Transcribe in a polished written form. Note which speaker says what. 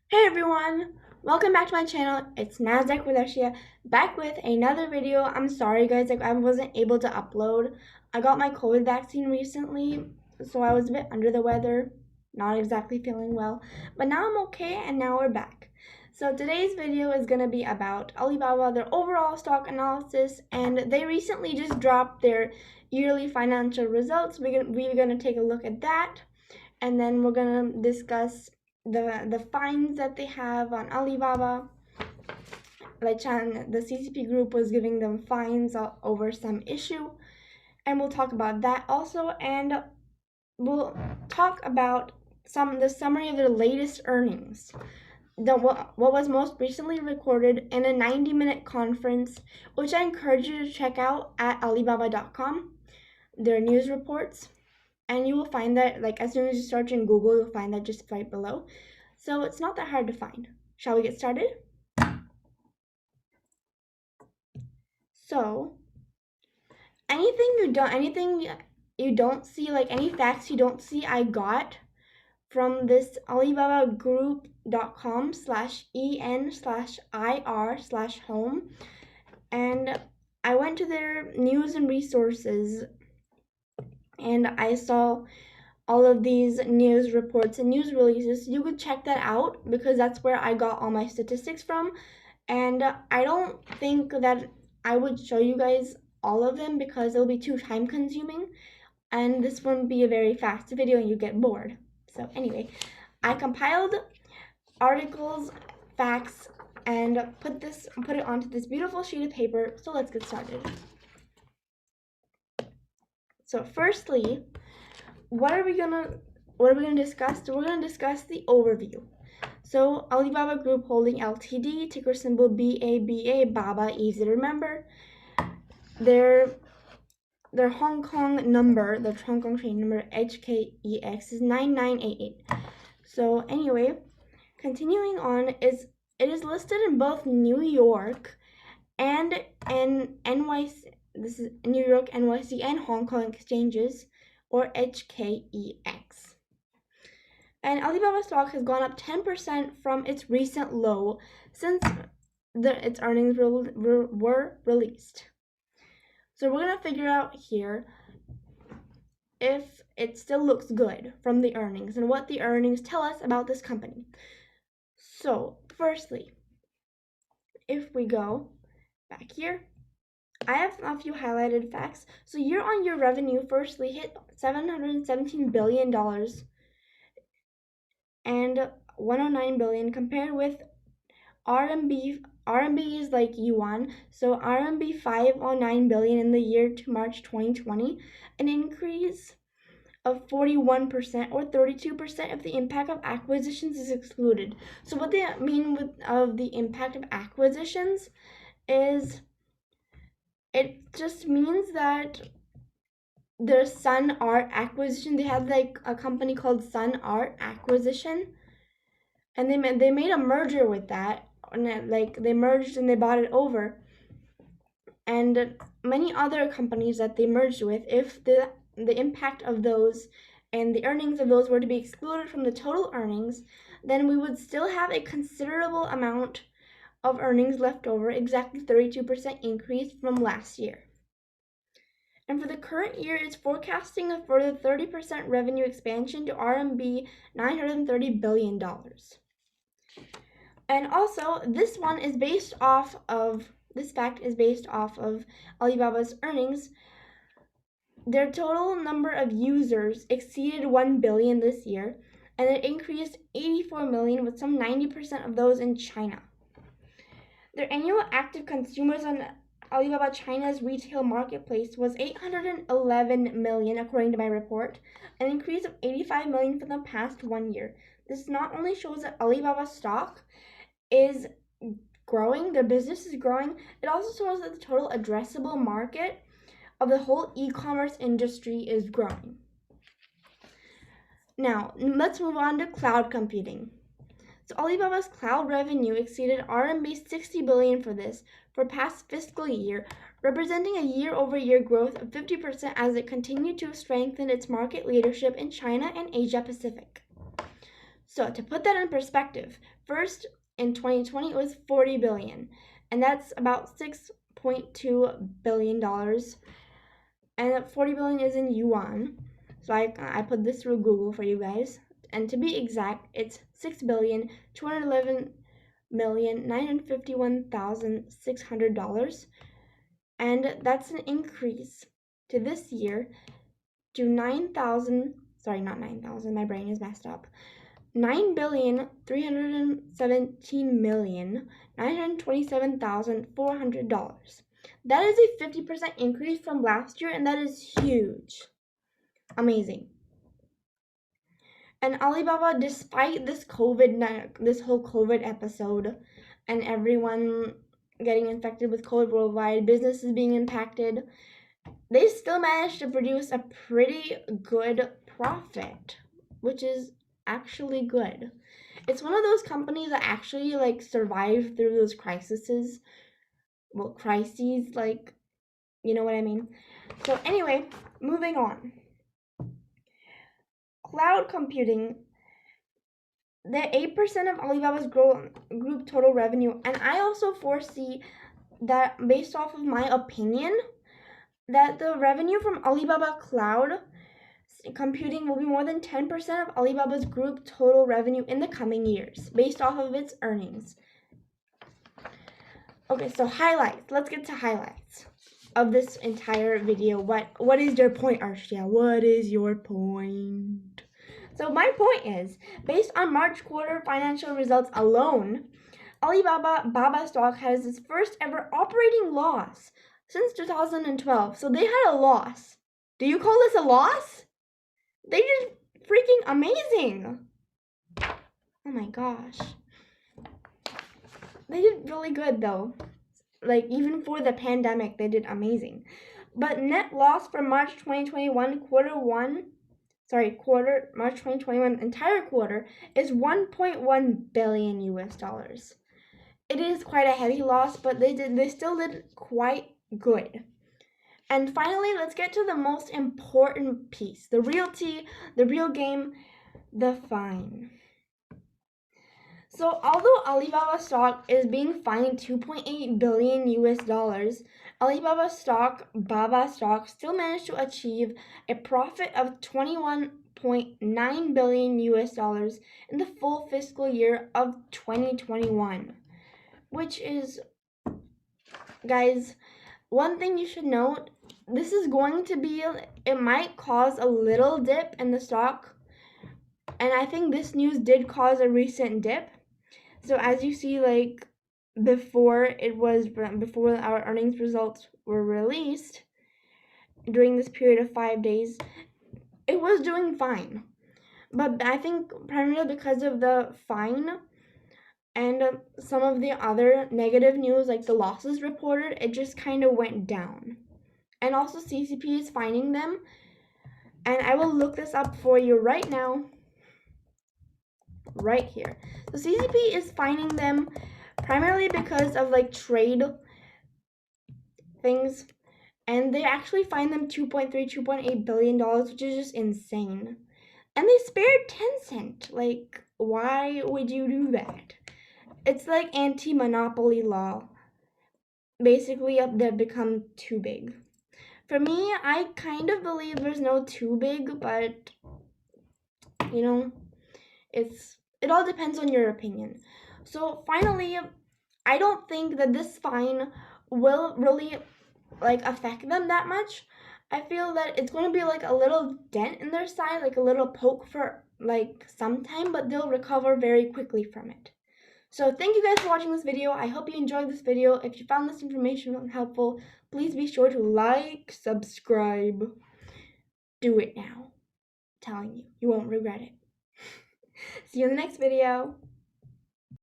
Speaker 1: Hey everyone! Welcome back to my channel. It's Nasdaq with Arshia, back with another video. I'm sorry guys, I wasn't able to upload. I got my COVID vaccine recently, so I was a bit under the weather, not exactly feeling well. But now I'm okay and now we're back. So today's video is going to be about Alibaba, their overall stock analysis, and they recently just dropped their yearly financial results. We're going to take a look at that, and then we're going to discuss the fines that they have on Alibaba. Like the CCP group was giving them fines over some issue, and we'll talk about that also, and we'll talk about the summary of their latest earnings. What was most recently recorded in a 90-minute conference, which I encourage you to check out at Alibaba.com, their news reports. And you will find that, like, as soon as you search in Google, you'll find that just right below. So it's not that hard to find. Shall we get started? So, anything you don't see, like any facts you don't see, I got from this alibabagroup.com/en/ir/home, and I went to their news and resources, and I saw all of these news reports and news releases. You could check that out because that's where I got all my statistics from. And I don't think that I would show you guys all of them because it'll be too time consuming, and this wouldn't be a very fast video and you get bored. So anyway, I compiled articles, facts, and put it onto this beautiful sheet of paper. So let's get started. So firstly, what are we gonna discuss? So we're gonna discuss the overview. So Alibaba Group Holding Ltd, ticker symbol BABA, BABA, easy to remember. Their Hong Kong number, the Hong Kong train number HKEX is 9988. So anyway, continuing on, it is listed in both New York and NYC. This is New York, NYC, and Hong Kong exchanges, or HKEX. And Alibaba stock has gone up 10% from its recent low since its earnings were released. So we're going to figure out here if it still looks good from the earnings and what the earnings tell us about this company. So firstly, if we go back here, I have a few highlighted facts. So year-on-year revenue firstly hit $717 billion and 109 billion compared with RMB is like yuan, so RMB 509 billion in the year to March 2020, an increase of 41% or 32% if the impact of acquisitions is excluded. So what they mean of the impact of acquisitions is it just means that their Sun Art acquisition, they had like a company called Sun Art Acquisition, and they made a merger with that, and like they merged and they bought it over. And many other companies that they merged with, if the impact of those and the earnings of those were to be excluded from the total earnings, then we would still have a considerable amount of earnings left over, exactly 32% increase from last year. And for the current year, it's forecasting a further 30% revenue expansion to RMB $930 billion. And also, this fact is based off of Alibaba's earnings. Their total number of users exceeded 1 billion this year, and it increased 84 million, with some 90% of those in China. Their annual active consumers on Alibaba China's retail marketplace was 811 million, according to my report, an increase of 85 million for the past 1 year. This not only shows that Alibaba stock is growing, their business is growing, it also shows that the total addressable market of the whole e-commerce industry is growing. Now, let's move on to cloud computing. So Alibaba's cloud revenue exceeded RMB 60 billion for past fiscal year, representing a year-over-year growth of 50% as it continued to strengthen its market leadership in China and Asia Pacific. So to put that in perspective, first in 2020 it was 40 billion, and that's about $6.2 billion, and 40 billion is in yuan. So I put this through Google for you guys, and to be exact, it's 6,211,951,600, and that's an increase to this year to 9,000. Sorry, not 9,000. My brain is messed up. $9,317,927,400. That is a 50% increase from last year, and that is huge. Amazing. And Alibaba, despite this whole COVID episode and everyone getting infected with COVID worldwide, businesses being impacted, they still managed to produce a pretty good profit, which is actually good. It's one of those companies that actually like survive through those crises. Well, crises, like, you know what I mean. So anyway, moving on. Cloud computing, the 8% of Alibaba's group total revenue, and I also foresee that, based off of my opinion, that the revenue from Alibaba Cloud computing will be more than 10% of Alibaba's group total revenue in the coming years, based off of its earnings. Okay, so highlights. Let's get to highlights of this entire video. What is your point, Arshia? What is your point? So my point is, based on March quarter financial results alone, Alibaba stock has its first ever operating loss since 2012. So they had a loss. Do you call this a loss? They did freaking amazing. Oh my gosh. They did really good though. Like, even for the pandemic, they did amazing. But net loss for March 2021 March 2021 entire quarter is 1.1 billion US dollars. It is quite a heavy loss, but they still did quite good. And finally, let's get to the most important piece, the real tea, the real game, the fine. So although Alibaba stock is being fined 2.8 billion US dollars, Alibaba stock, Baba stock, still managed to achieve a profit of 21.9 billion US dollars in the full fiscal year of 2021, which is, guys, one thing you should note, this is going to be, it might cause a little dip in the stock, and I think this news did cause a recent dip. So as you see, like, before our earnings results were released, during this period of 5 days, it was doing fine. But I think primarily because of the fine and some of the other negative news, like the losses reported, it just kind of went down. And also CCP is fining them, and I will look this up for you right now, right here. So CCP is fining them primarily because of like trade things, and they actually fined them $2.8 billion, which is just insane. And they spared Tencent. Like, why would you do that? It's like anti-monopoly law. Basically, they've become too big. For me, I kind of believe there's no too big, but you know, it all depends on your opinion. So finally, I don't think that this fine will really like affect them that much. I feel that it's going to be like a little dent in their side, like a little poke for like some time, but they'll recover very quickly from it. So thank you guys for watching this video. I hope you enjoyed this video. If you found this information helpful, please be sure to like, subscribe. Do it now. I'm telling you, you won't regret it. See you in the next video.